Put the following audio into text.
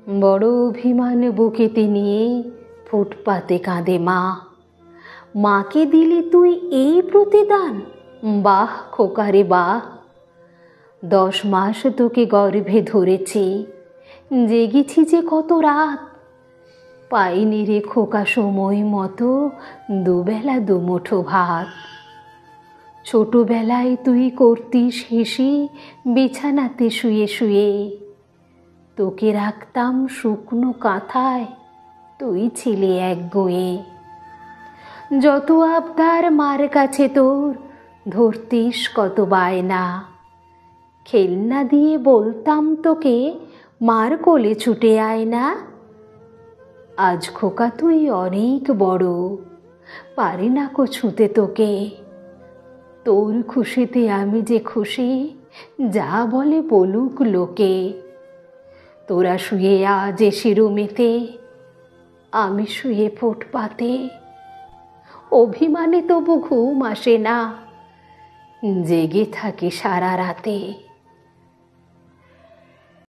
বড় অভিমান বুকেতে নিয়ে ফুটপাতে কাঁদে মা। মাকে দিলি তুই এই প্রতিদান, বাহ খোকারে বাহ। 10 মাস তোকে গর্ভে ধরেছি, জেগেছি যে কত রাত। পাইনি রে খোকা সময় মতো দুবেলা দুমুঠো ভাত। ছোটবেলায় তুই করতিস হেসে বিছানাতে শুয়ে শুয়ে, তোকে রাখতাম শুকনো কাঁথায়, তুই ছিলি এক গোয়ে। যত আবদার মার কাছে তোর, ধরতিস কত বায়না। খেলনা দিয়ে বলতাম তোকে, মার কোলে ছুটে আয় না। আজ খোকা তুই অনেক বড়, পারি না কো ছুঁতে তোকে। তোর খুশিতে আমি যে খুশি, যা বলে বলুক লোকে। তোরা শুয়ে আজ এসে রুমেতে, আমি শুয়ে ফুটপাতে। অভিমানে তবু ঘুম আসে না, জেগে থাকি সারা রাতে।